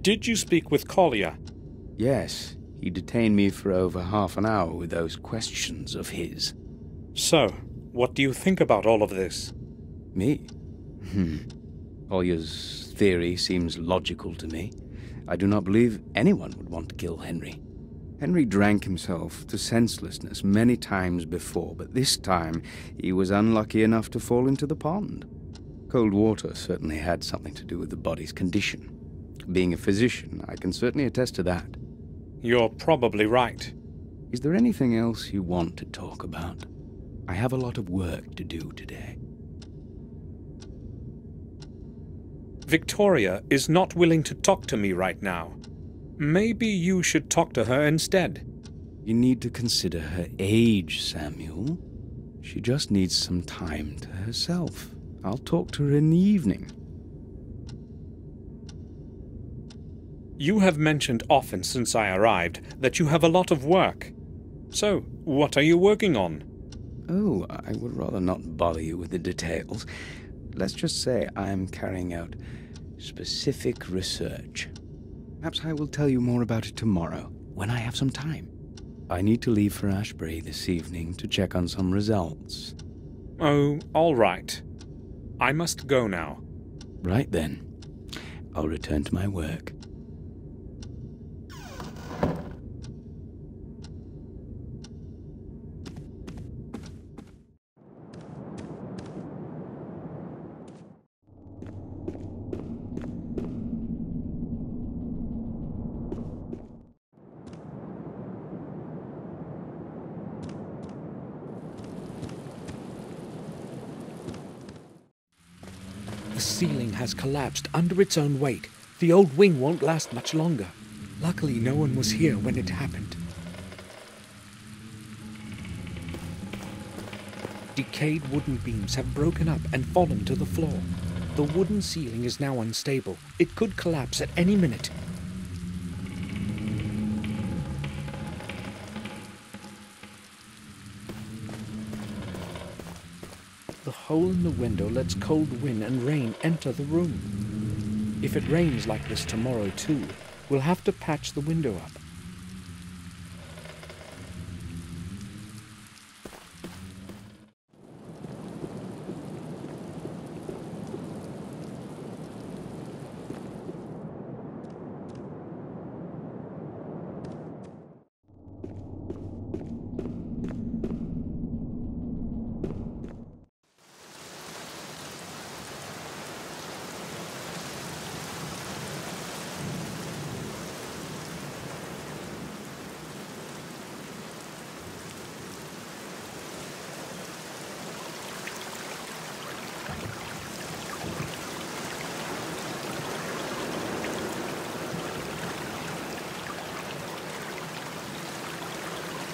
Did you speak with Collier? Yes, he detained me for over half an hour with those questions of his. So, what do you think about all of this? Me? Collier's theory seems logical to me. I do not believe anyone would want to kill Henry. Henry drank himself to senselessness many times before, but this time he was unlucky enough to fall into the pond. Cold water certainly had something to do with the body's condition. Being a physician, I can certainly attest to that. You're probably right. Is there anything else you want to talk about? I have a lot of work to do today. Victoria is not willing to talk to me right now. Maybe you should talk to her instead. You need to consider her age, Samuel. She just needs some time to herself. I'll talk to her in the evening. You have mentioned often since I arrived that you have a lot of work. So, what are you working on? Oh, I would rather not bother you with the details. Let's just say I'm carrying out specific research. Perhaps I will tell you more about it tomorrow, when I have some time. I need to leave for Ashbury this evening to check on some results. Oh, all right. I must go now. Right then. I'll return to my work. The ceiling has collapsed under its own weight. The old wing won't last much longer. Luckily, no one was here when it happened. Decayed wooden beams have broken up and fallen to the floor. The wooden ceiling is now unstable. It could collapse at any minute. The hole in the window lets cold wind and rain enter the room. If it rains like this tomorrow too, we'll have to patch the window up.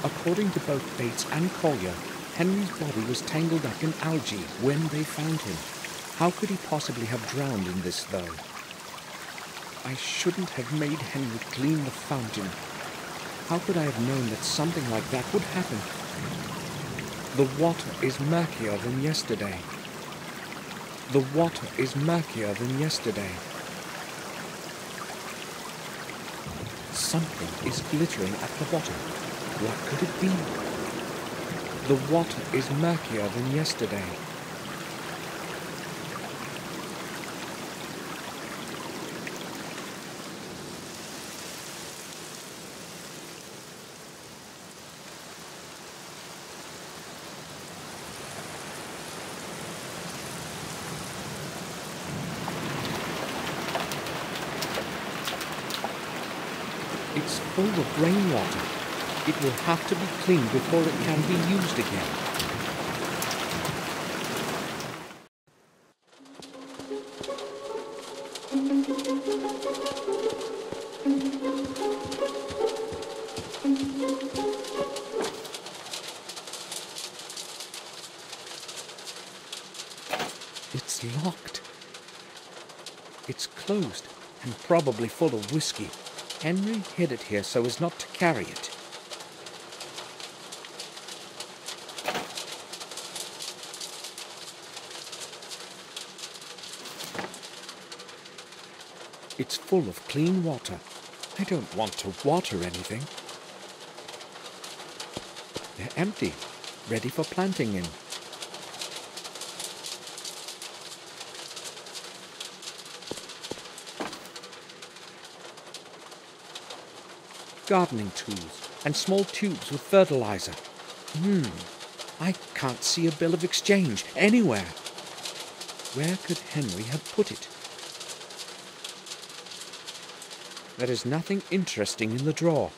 According to both Bates and Collier, Henry's body was tangled up in algae when they found him. How could he possibly have drowned in this, though? I shouldn't have made Henry clean the fountain. How could I have known that something like that would happen? The water is murkier than yesterday. The water is murkier than yesterday. Something is glittering at the bottom. What could it be? The water is murkier than yesterday. It's full of rainwater. It will have to be cleaned before it can be used again. It's locked. It's closed and probably full of whiskey. Henry hid it here so as not to carry it. It's full of clean water. I don't want to water anything. They're empty, ready for planting in. Gardening tools and small tubes with fertilizer. I can't see a bill of exchange anywhere. Where could Henry have put it? There is nothing interesting in the drawer.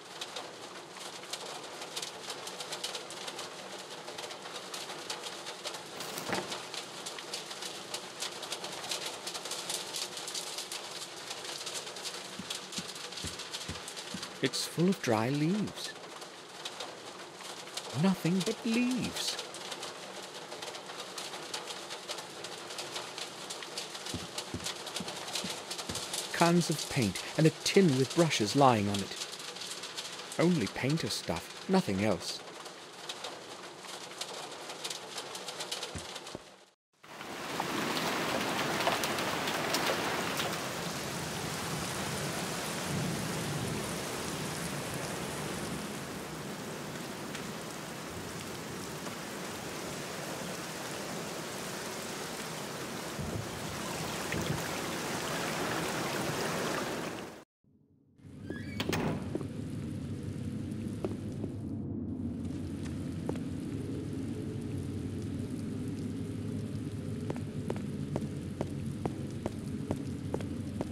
It's full of dry leaves. Nothing but leaves. Cans of paint and a tin with brushes lying on it. Only painter stuff, nothing else.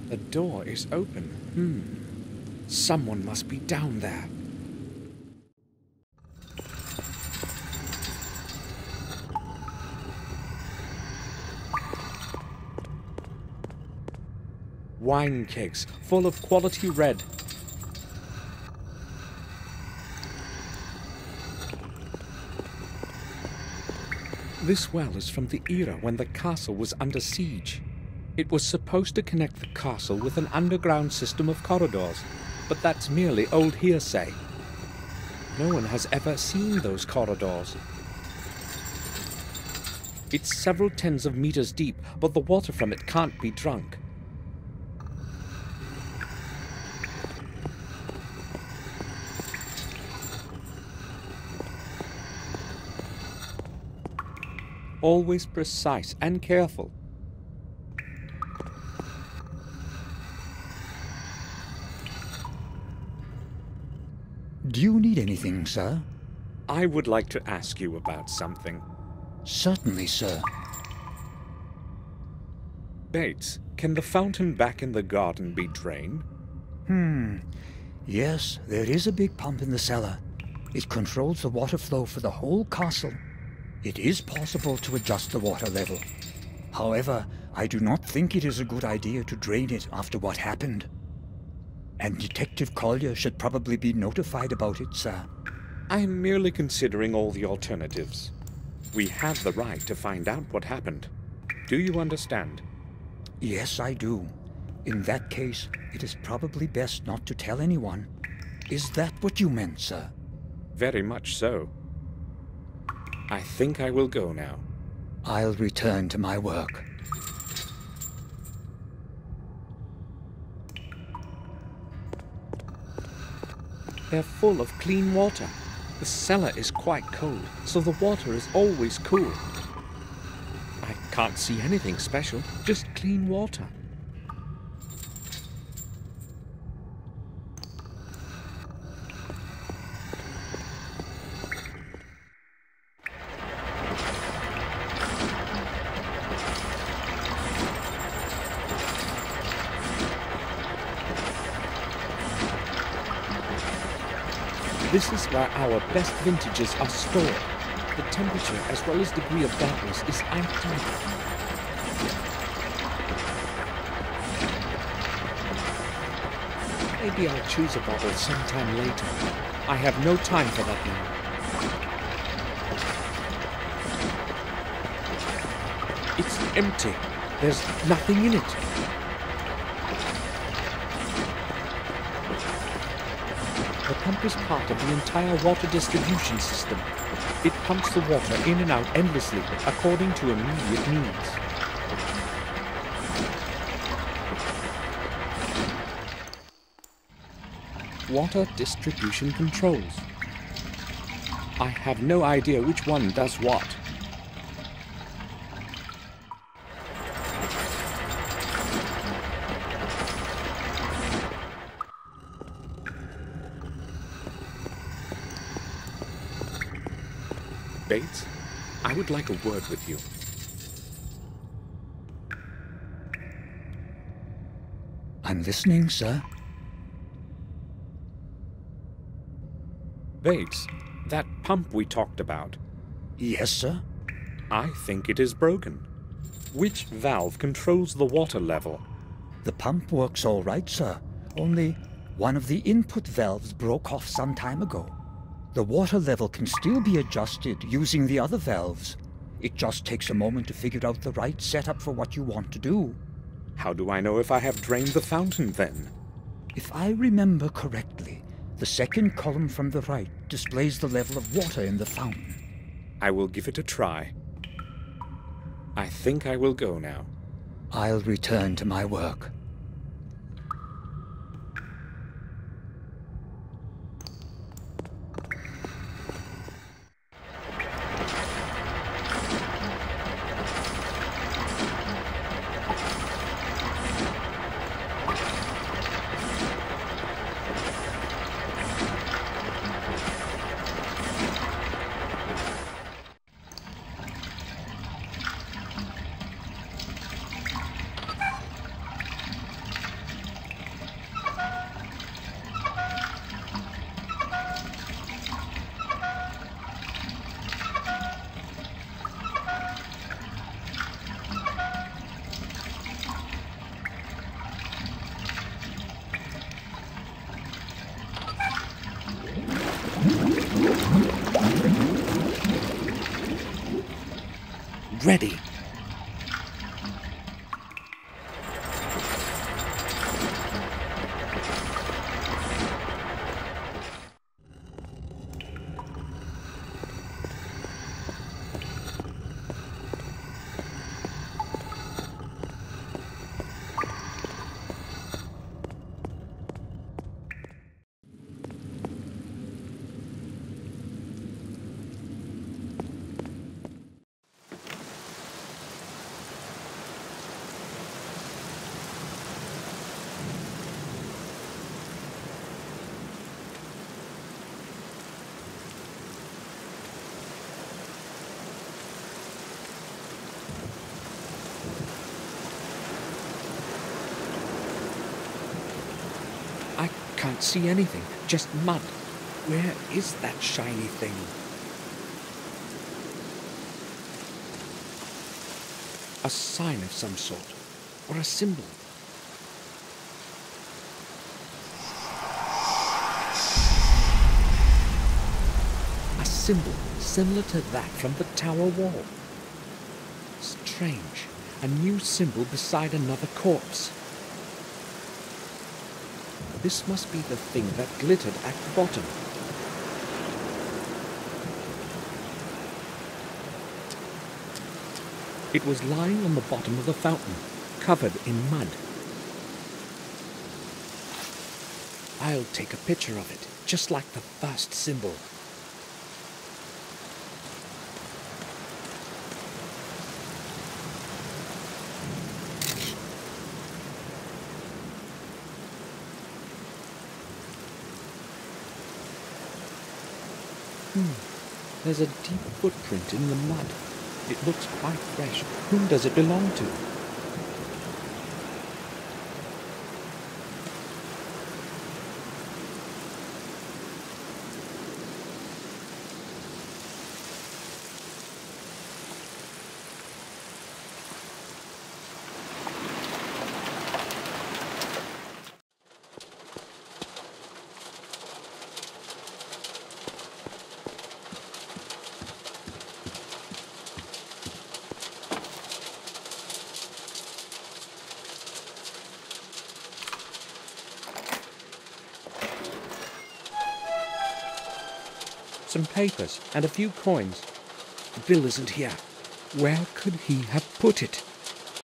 The door is open. Someone must be down there. Wine kegs full of quality red. This well is from the era when the castle was under siege. It was supposed to connect the castle with an underground system of corridors, but that's merely old hearsay. No one has ever seen those corridors. It's several tens of meters deep, but the water from it can't be drunk. Always precise and careful. Do you need anything, sir? I would like to ask you about something. Certainly, sir. Bates, can the fountain back in the garden be drained? Yes, there is a big pump in the cellar. It controls the water flow for the whole castle. It is possible to adjust the water level. However, I do not think it is a good idea to drain it after what happened. And Detective Collier should probably be notified about it, sir. I am merely considering all the alternatives. We have the right to find out what happened. Do you understand? Yes, I do. In that case, it is probably best not to tell anyone. Is that what you meant, sir? Very much so. I think I will go now. I'll return to my work. They're full of clean water. The cellar is quite cold, so the water is always cool. I can't see anything special, just clean water. This is where our best vintages are stored. The temperature as well as degree of dampness is ideal. Maybe I'll choose a bottle sometime later. I have no time for that now. It's empty. There's nothing in it. The pump is part of the entire water distribution system. It pumps the water in and out endlessly, according to immediate needs. water distribution controls. I have no idea which one does what. Bates, I would like a word with you. I'm listening, sir. Bates, that pump we talked about, Yes, sir. I think it is broken. Which valve controls the water level? The pump works all right, sir. Only one of the input valves broke off some time ago. The water level can still be adjusted using the other valves. It just takes a moment to figure out the right setup for what you want to do. How do I know if I have drained the fountain then? If I remember correctly, the second column from the right displays the level of water in the fountain. I will give it a try. I think I will go now. I'll return to my work. Ready. I can't see anything, just mud. Where is that shiny thing? A sign of some sort, or a symbol. A symbol similar to that from the tower wall. Strange, a new symbol beside another corpse. This must be the thing that glittered at the bottom. It was lying on the bottom of the fountain, covered in mud. I'll take a picture of it, just like the first symbol. There's a deep footprint in the mud. It looks quite fresh. Whom does it belong to? Some papers and a few coins. Bill isn't here. Where could he have put it?